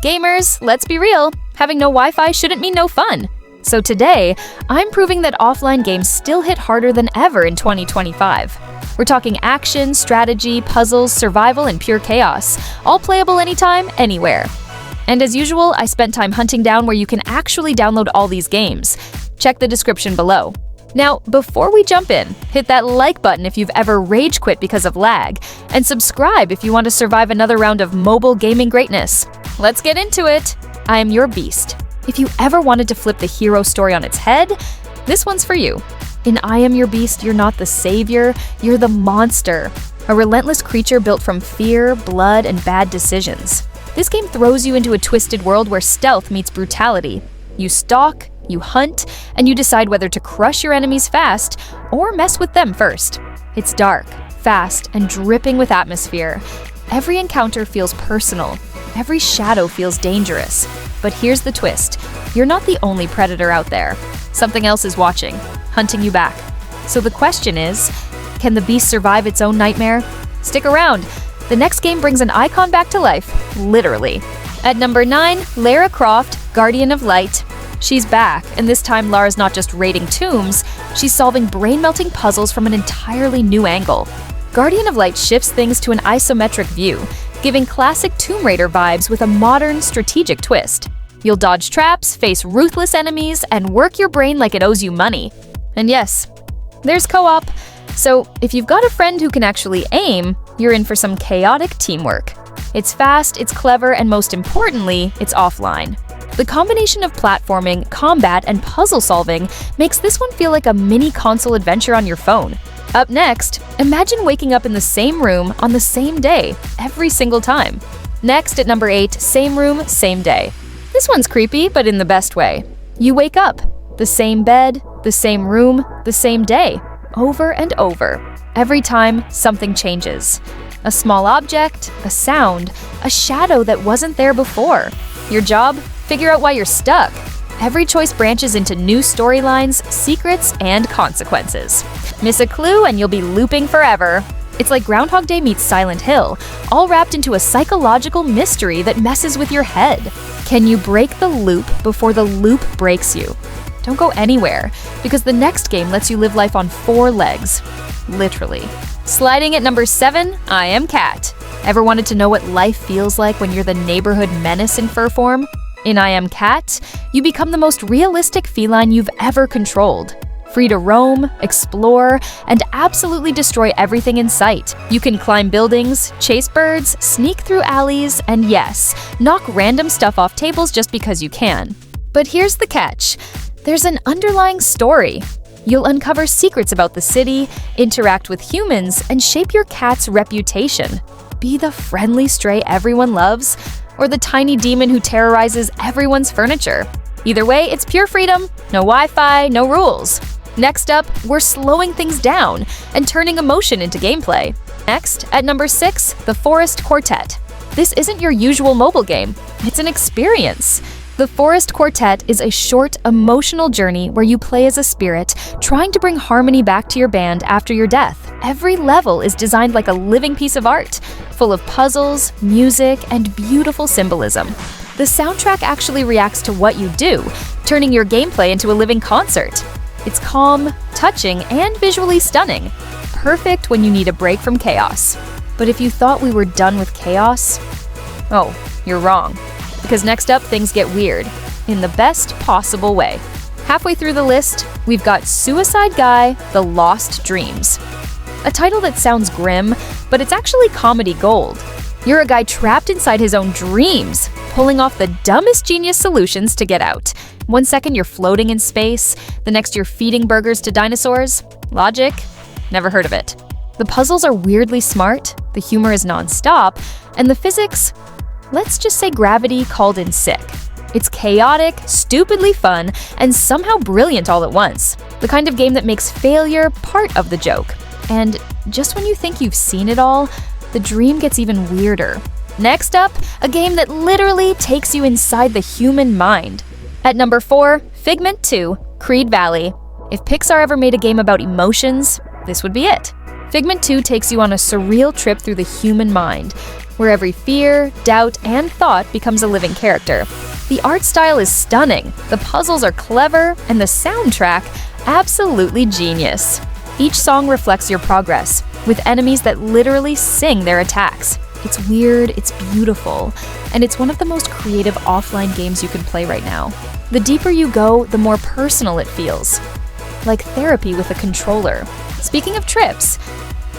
Gamers, let's be real, having no Wi-Fi shouldn't mean no fun. So today, I'm proving that offline games still hit harder than ever in 2025. We're talking action, strategy, puzzles, survival, and pure chaos, all playable anytime, anywhere. And as usual, I spent time hunting down where you can actually download all these games. Check the description below. Now, before we jump in, hit that like button if you've ever rage quit because of lag, and subscribe if you want to survive another round of mobile gaming greatness. Let's get into it! I am your beast. If you ever wanted to flip the hero story on its head, this one's for you. In I Am Your Beast, you're not the savior, you're the monster. A relentless creature built from fear, blood, and bad decisions. This game throws you into a twisted world where stealth meets brutality. You stalk, you hunt, and you decide whether to crush your enemies fast or mess with them first. It's dark, fast, and dripping with atmosphere. Every encounter feels personal. Every shadow feels dangerous. But here's the twist. You're not the only predator out there. Something else is watching, hunting you back. So the question is, can the beast survive its own nightmare? Stick around. The next game brings an icon back to life, literally. At number 9, Lara Croft, Guardian of Light. She's back, and this time Lara's not just raiding tombs, she's solving brain-melting puzzles from an entirely new angle. Guardian of Light shifts things to an isometric view, giving classic Tomb Raider vibes with a modern, strategic twist. You'll dodge traps, face ruthless enemies, and work your brain like it owes you money. And yes, there's co-op. So if you've got a friend who can actually aim, you're in for some chaotic teamwork. It's fast, it's clever, and most importantly, it's offline. The combination of platforming, combat, and puzzle solving makes this one feel like a mini console adventure on your phone. Up next, imagine waking up in the same room on the same day, every single time. Next, at number 8, same room, same day. This one's creepy, but in the best way. You wake up, the same bed, the same room, the same day, over and over. Every time, something changes. A small object, a sound, a shadow that wasn't there before. Your job? Figure out why you're stuck. Every choice branches into new storylines, secrets, and consequences. Miss a clue and you'll be looping forever. It's like Groundhog Day meets Silent Hill, all wrapped into a psychological mystery that messes with your head. Can you break the loop before the loop breaks you? Don't go anywhere, because the next game lets you live life on 4 legs. Literally. Sliding at number 7, I Am Cat. Ever wanted to know what life feels like when you're the neighborhood menace in fur form? In I Am Cat, you become the most realistic feline you've ever controlled. Free to roam, explore, and absolutely destroy everything in sight. You can climb buildings, chase birds, sneak through alleys, and yes, knock random stuff off tables just because you can. But here's the catch. There's an underlying story. You'll uncover secrets about the city, interact with humans, and shape your cat's reputation. Be the friendly stray everyone loves, or the tiny demon who terrorizes everyone's furniture. Either way, it's pure freedom, no Wi-Fi, no rules. Next up, we're slowing things down and turning emotion into gameplay. Next, at number 6, The Forest Quartet. This isn't your usual mobile game, it's an experience. The Forest Quartet is a short, emotional journey where you play as a spirit, trying to bring harmony back to your band after your death. Every level is designed like a living piece of art, full of puzzles, music, and beautiful symbolism. The soundtrack actually reacts to what you do, turning your gameplay into a living concert. It's calm, touching, and visually stunning. Perfect when you need a break from chaos. But if you thought we were done with chaos, oh, you're wrong. Because next up, things get weird, in the best possible way. Halfway through the list, we've got Suicide Guy, The Lost Dreams. A title that sounds grim, but it's actually comedy gold. You're a guy trapped inside his own dreams, pulling off the dumbest genius solutions to get out. One second you're floating in space, the next you're feeding burgers to dinosaurs. Logic? Never heard of it. The puzzles are weirdly smart, the humor is non-stop, and the physics, let's just say gravity called in sick. It's chaotic, stupidly fun, and somehow brilliant all at once. The kind of game that makes failure part of the joke. And just when you think you've seen it all, the dream gets even weirder. Next up, a game that literally takes you inside the human mind. At number 4, Figment 2, Creed Valley. If Pixar ever made a game about emotions, this would be it. Figment 2 takes you on a surreal trip through the human mind, where every fear, doubt, and thought becomes a living character. The art style is stunning, the puzzles are clever, and the soundtrack absolutely genius. Each song reflects your progress, with enemies that literally sing their attacks. It's weird, it's beautiful, and it's one of the most creative offline games you can play right now. The deeper you go, the more personal it feels. Like therapy with a controller. Speaking of trips,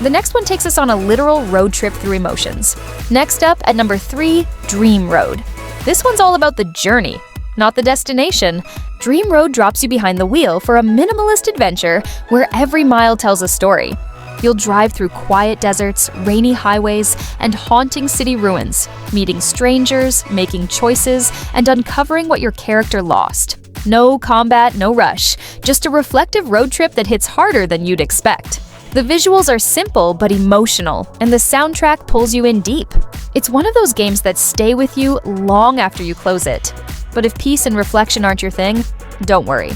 the next one takes us on a literal road trip through emotions. Next up, at number 3, Dream Road. This one's all about the journey, not the destination. Dream Road drops you behind the wheel for a minimalist adventure where every mile tells a story. You'll drive through quiet deserts, rainy highways, and haunting city ruins, meeting strangers, making choices, and uncovering what your character lost. No combat, no rush, just a reflective road trip that hits harder than you'd expect. The visuals are simple but emotional, and the soundtrack pulls you in deep. It's one of those games that stay with you long after you close it. But if peace and reflection aren't your thing, don't worry.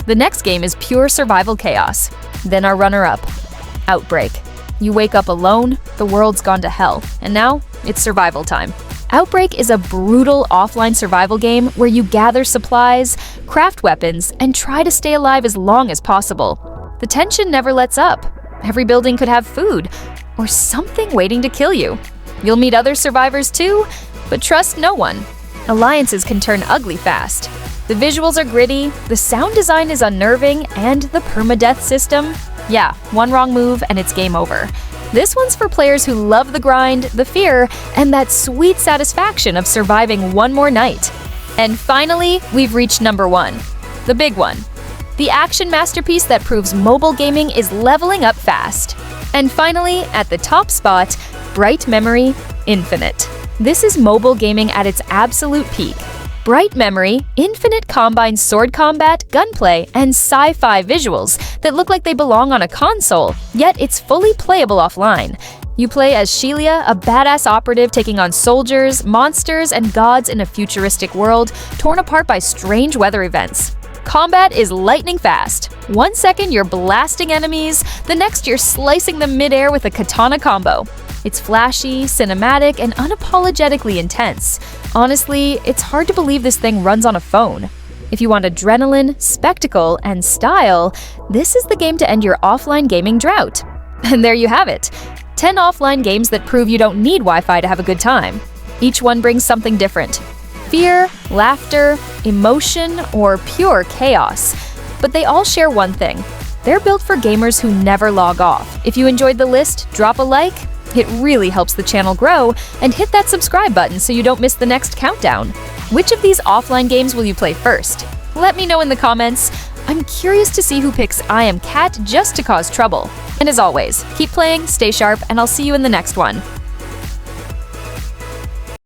The next game is pure survival chaos. Then our runner-up, Outbreak. You wake up alone, the world's gone to hell, and now it's survival time. Outbreak is a brutal offline survival game where you gather supplies, craft weapons, and try to stay alive as long as possible. The tension never lets up. Every building could have food, or something waiting to kill you. You'll meet other survivors too, but trust no one. Alliances can turn ugly fast. The visuals are gritty, the sound design is unnerving, and the permadeath system? Yeah, one wrong move and it's game over. This one's for players who love the grind, the fear, and that sweet satisfaction of surviving one more night. And finally, we've reached number 1, the big one. The action masterpiece that proves mobile gaming is leveling up fast. And finally, at the top spot, Bright Memory Infinite. This is mobile gaming at its absolute peak. Bright Memory Infinite combines sword combat, gunplay, and sci-fi visuals that look like they belong on a console, yet it's fully playable offline. You play as Shelia, a badass operative taking on soldiers, monsters, and gods in a futuristic world torn apart by strange weather events. Combat is lightning fast. 1 second you're blasting enemies, the next you're slicing them mid-air with a katana combo. It's flashy, cinematic, and unapologetically intense. Honestly, it's hard to believe this thing runs on a phone. If you want adrenaline, spectacle, and style, this is the game to end your offline gaming drought. And there you have it. 10 offline games that prove you don't need Wi-Fi to have a good time. Each one brings something different. Fear, laughter, emotion, or pure chaos. But they all share one thing. They're built for gamers who never log off. If you enjoyed the list, drop a like. It really helps the channel grow, and hit that subscribe button so you don't miss the next countdown. Which of these offline games will you play first? Let me know in the comments. I'm curious to see who picks I Am Cat just to cause trouble. And as always, keep playing, stay sharp, and I'll see you in the next one.